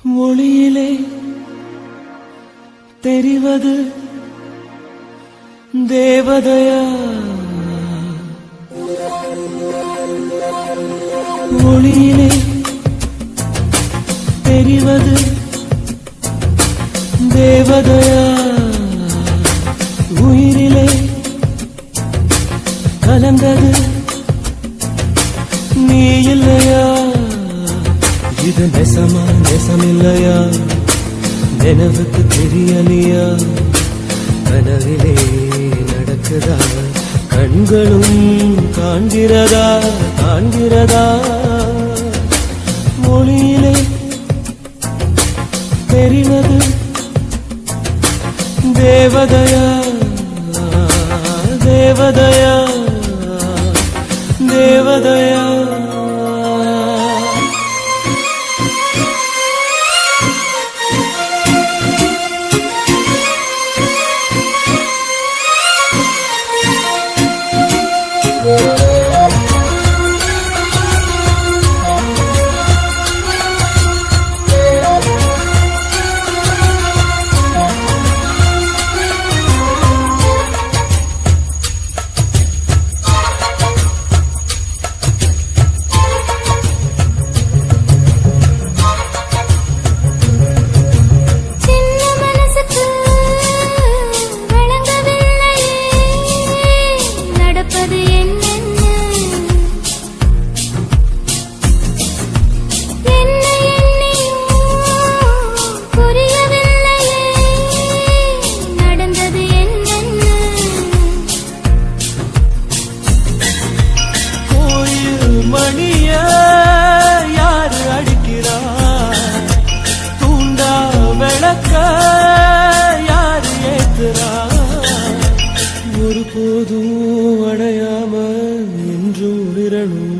ஒளியிலே தெரிவது தேவதையா? ஒளியிலே தெரிவது தேவதையா? உயிரிலே கலந்தது நீ இல்லையா? இது நெசமா நெசமில்லையா? நினைவுக்கு தெரியலையா? கனவிலே நடக்குதா? கண்களும் காண்கிறதா? காண்கிறதா? மொழியிலே தெரிவது தேவதையா? தேவதையா? தேவதையா? ஒருபோதும் அடையாம என்று உளிரணும்.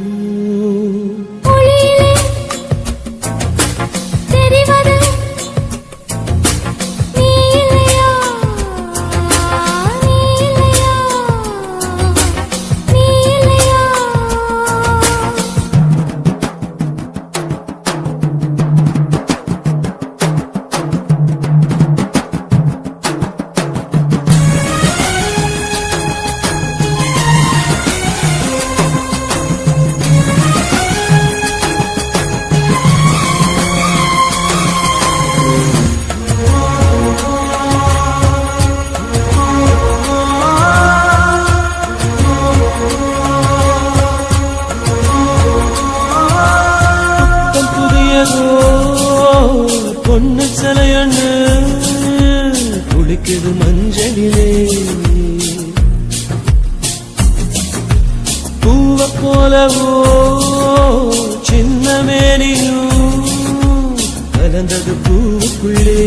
பொண்ணு சிலையண்ணு குளிக்குது மஞ்சளிலே, பூவ போலவோ சின்ன மேனியும் கலந்தது பூவுக்குள்ளே.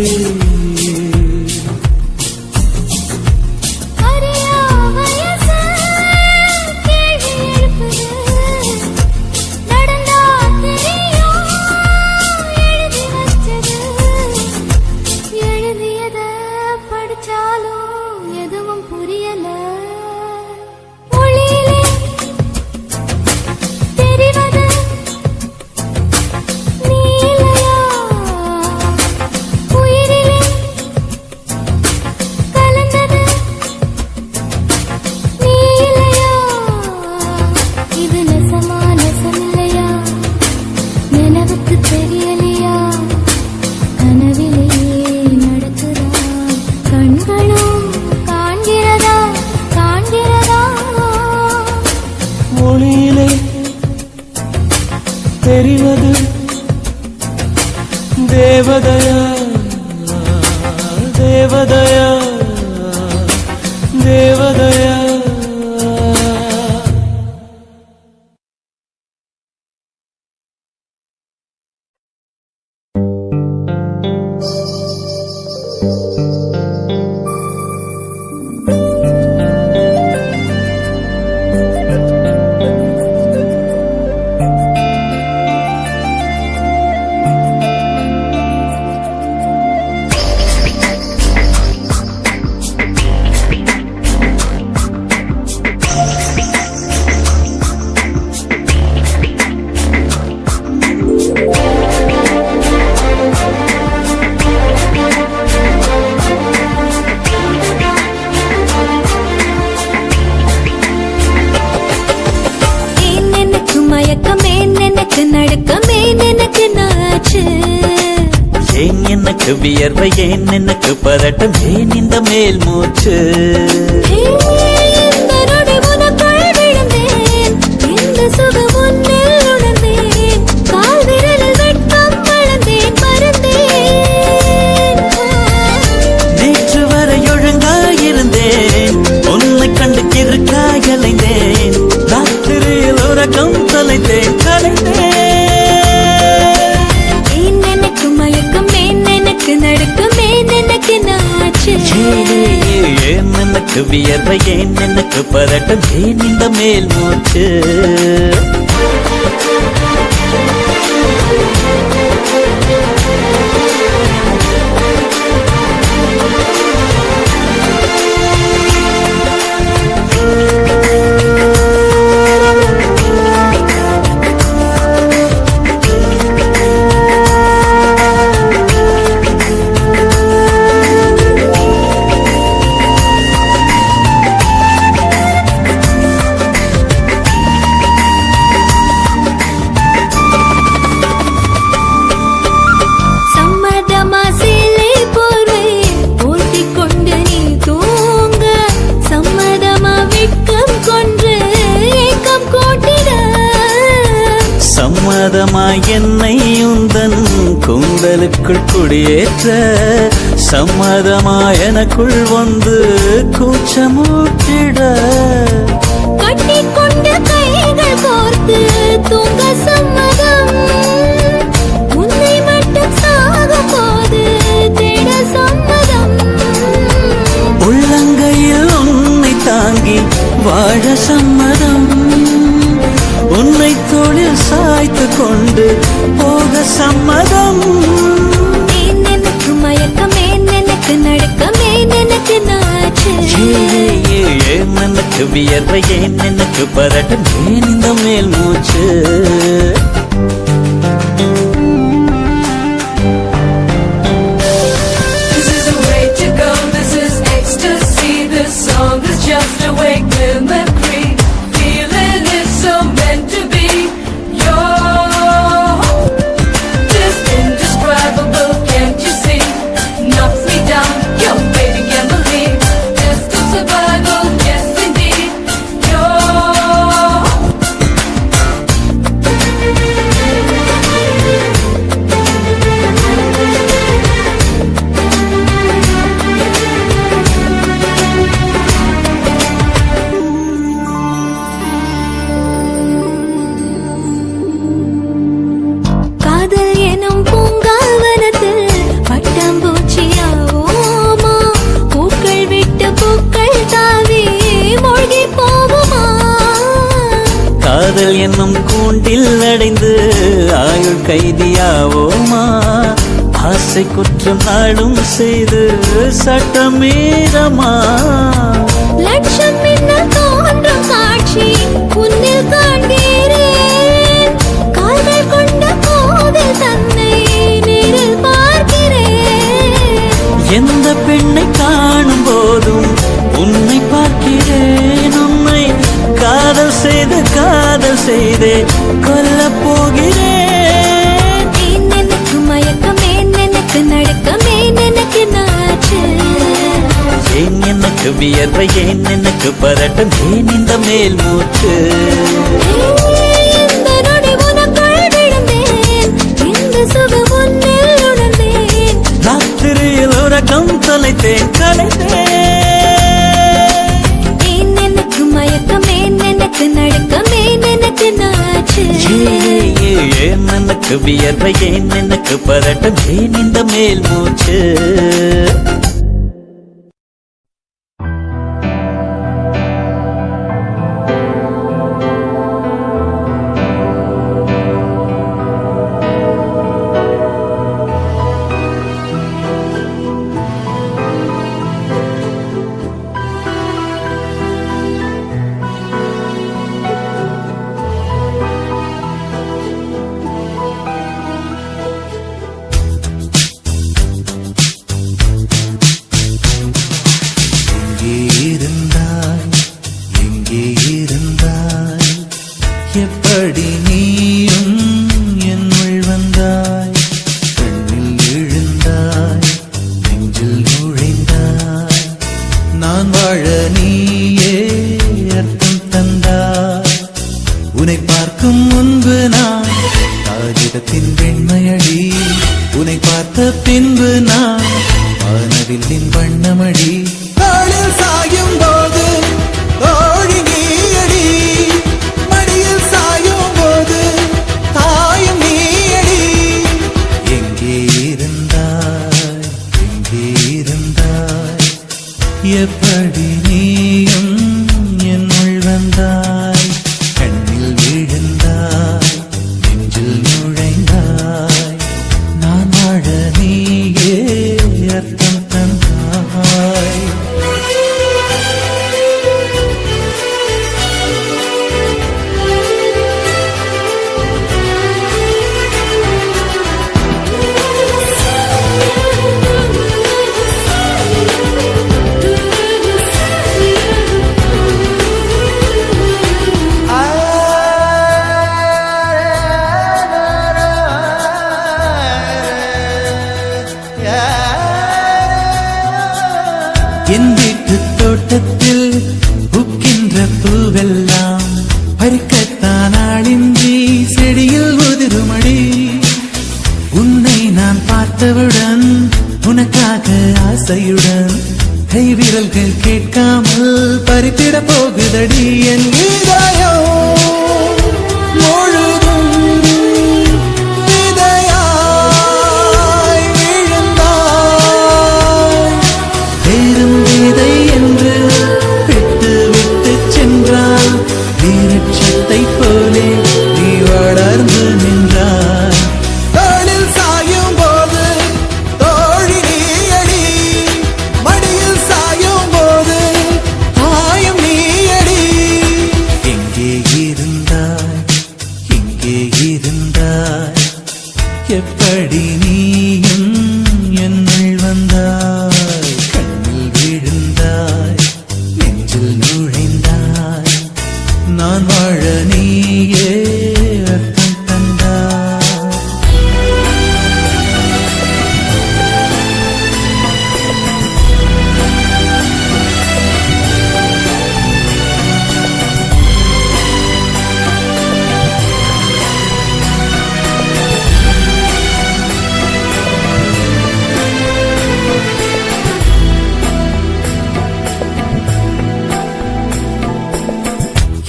மொழியிலே தெரிவது தேவதையா? தேவதையா? தேவதையா? எனக்கு வியர்வை ஏன் எனக்கு பதட்டம் ஏன் இந்த மேல் மூச்சு இந்த நொடி உனக்குள் விழுந்தேன் இந்த சுகம் உன்னில் உணர்ந்தேன் கால் விரலில் வெட்கம் வளர்ந்தேன் மறந்தேன் நேற்று வரை ஒழுங்காயிருந்தேன் உன்னை கண்டு கிறுக்காய் அலைந்தேன் ராத்திரியில் உறக்கம் தொலைந்தேன் கலைந்தேன் ஏன் எனக்கு மயக்கம் ஏன் எனக்கு நடுக்கம் ஏன் எனக்கு நாச்சு ஏன் எனக்கு வியர்வை ஏன் எனக்கு பதட்டம் ஏன் இந்த மேல் மூச்சு சம்மதமா சேலை போர்வை போத்திக் கொண்டு நீ தூங்க சம்மதமா வெட்கம் கொன்று ஏக்கம் கூட்டிட சம்மதமாய் என்னை உந்தன் கூந்தலுக்குள் குடியேற்ற சம்மதமாய் எனக்குள் வந்து கூச்சமூட்டிட கட்டிக்கொண்ட கைகள் கோர்த்து தூங்க சம்மதம் உன்னை மட்டும் சாக போது தேட சம்மதம் உள்ளங்கையில் உன்னை தாங்கி வாழ சம்மதம் உன்னை தோளில் சாய்த்து கொண்டு போக சம்மதம் ஏன் எனக்கு மயக்கம் ஏன் எனக்கு நடுக்கம் ஏன் எனக்கு நாச்சு ஏன் எனக்கு வியர்வை ஏன் எனக்கு பதட்டம் ஏன் இந்த மேல் மூச்சு This is the way to go, this is ecstasy. This song is just a wake mimicry. Feeling is so meant to be. You're just indescribable, can't you see? Knocks me down, your baby can't believe. Just to survival, yes indeed. You're காதல் எனும் பூங்காவனத்தில் பட்டாம்பூச்சியாவோமா பூக்கள் விட்டு பூக்கள் தாவி மூழ்கி போகுமா காதல் என்னும் கூண்டில் அடைந்து ஆயுள் கைதியாவோமா ஆசை குற்றம் நாடும் செய்து சட்டமீறமா லட்சம் மின்னல் தோன்றும் காட்சி உன்னில் காண்கிறேன் கால்கள் கொண்ட கோவில் தன்னை நேரில் பார்க்கிறேன் எந்த பெண்ணை காணும் போதும் உன்னை பார்க்கிறேன் உன்னை காதல் செய்தே கொல்லப் போகிறேன் ஏன் எனக்கு மயக்கம் ஏன் எனக்கு நடுக்கம் ஏன் எனக்கு நாச்சு ஏன் எனக்கு வியர்வை ஏன் எனக்கு பதட்டம் ஏன் இந்த மேல் மூச்சு இந்த நொடி உனக்குள் விழுந்தேன் இந்த சுகம் உன்னில் உணர்ந்தேன் ராத்திரியில் உறக்கம் தொலைத்தேன் கலைந்தேன் ஏன் எனக்கு மயக்கம் ஏன் எனக்கு நடுக்கம் ஏன் எனக்கு நாச்சு ஏன் எனக்கு வியர்வை ஏன் எனக்கு பதட்டம் ஏன் இந்த மேல் மூச்சு காகிதத்தின் வெண்மையடி உன்னை பார்த்த பின்பு நான் வானவில்லின் வண்ணமடி தாளில் சாயும் போது தோழி நீயடி மடியில் சாயும் போது தாயும் நீயடி எங்கே இருந்தாய் எங்கே இருந்தாய் எப்படி நீயும் என்னுள் வந்தாய் கண்ணில் விழுந்தாய் நெஞ்சில் நுழைந்தாய் நான் வாழ நீயே அர்த்தம் தந்தாய் என் வீட்டு தோட்டத்தில் பூக்கின்ற பூவெல்லாம் பறிக்கத்தான் ஆளின்றி செடியில் உதிருமடி உன்னை நான் பார்த்தவுடன் உனக்காக ஆசையுடன் கைவிரல்கள் கேட்காமல் பறித்திட போகுதடி என் இதயம் முழுதும் விதையாய் விழுந்தாய் வேறும் விதை என்று விட்டு விட்டு சென்றால் வீரட்சத்தை போலே நீ வளர்ந்து நின்றாய் தாளில் சாயும் போது தோழி நீயடி மடியில் சாயும் போது தாயும் நீயடி எங்கே இருந்தாய் எங்கே இருந்தாய் எப்படி நீயும் என்னுள் வந்தாய் கண்ணில் விழுந்தாய் நெஞ்சில் நுழைந்தாய் நான் வாழ நீயே அர்த்தம் தந்தாய்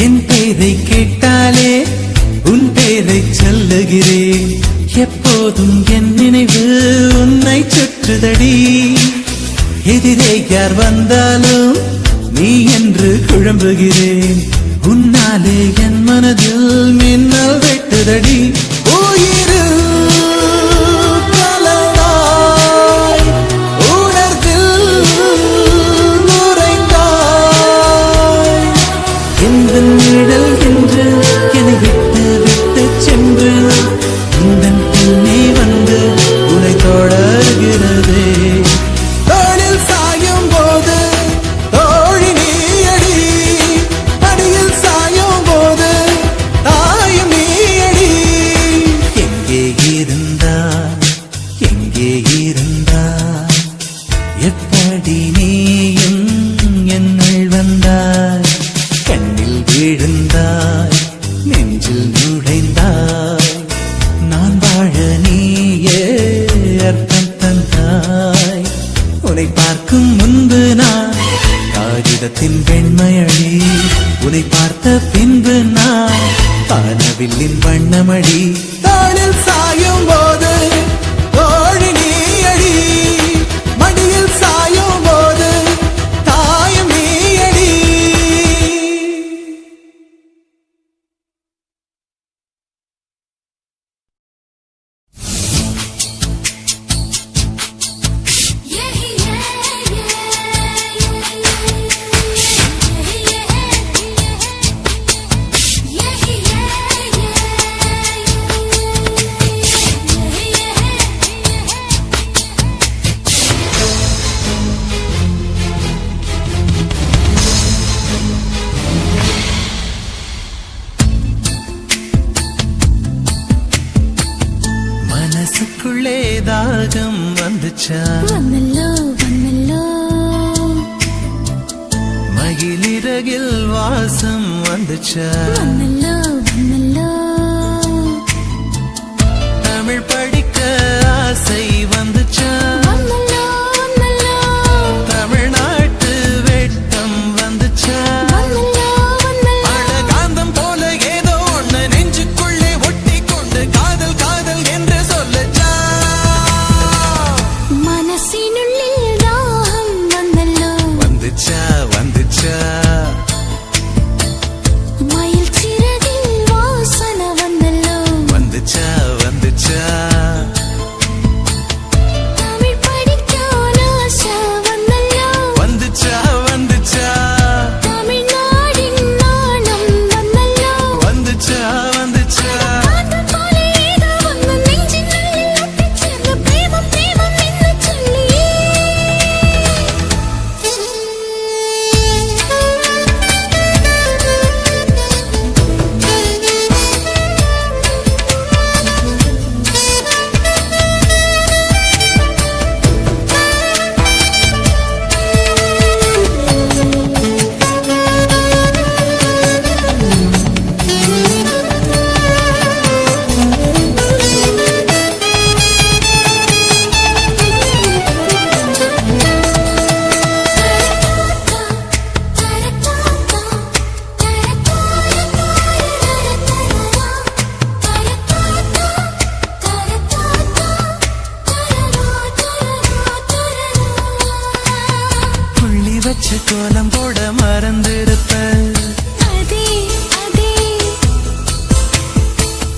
என் பேரை கேட்டாலே உன் பேரை சொல்லுகிறேன் எப்போதும் என் நினைவு உன்னை சுற்றுதடி எதிரே யார் வந்தாலும் நீ என்று குழம்புகிறேன் உன்னாலே என் மனதில் மின்னல் வெட்டுதடி உயிரில் கலந்தாய் உணர்வில் நுரைந்தாய் எந்த நிழல் என்று என்னை விட்டு விட்டு சென்று உந்தன் பின்னே வந்து உன்னை தொடர்கிறதே தாளில் சாயும் போது தோழி நீயடி மடியில் சாயும் போது தாயும் நீயடி எங்கே இருந்தாய் எங்கே இருந்தாய் எப்படி நீயும் என்னுள் வந்தாய் கண்ணில் விழுந்தாய் நெஞ்சில் நுழைந்தாய் நான் வாழ நீயே அர்த்தம் தந்தாய் உன்னை பார்க்கும் முன்பு நான் காகிதத்தின் வெண்மையடி உன்னை பார்த்த பின்பு நான் வானவில்லின் வண்ணமடி தாளில் சாயும் போது தோழி நீயடி மடியில் சாயும் போது தாயும் நீயடி மனசுக்குள்ளே தாகம் வந்துச்சா வந்தல்லோ வந்தல்லோ மகிழிறகில் வாசம் வந்துச்சா வந்தல்லோ வந்தல்லோ பச்சை கோலம் போட மறந்திருப்ப அதே அதே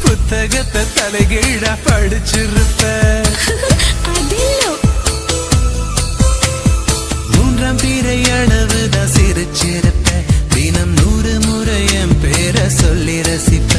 புத்தகத்தை தலைகீழா படிச்சிருப்ப அதில்லோ மூன்றாம் பிறை அளவுதான் சிரிச்சிருப்ப தினம் 100 முறை என் பேரை சொல்லி ரசிப்ப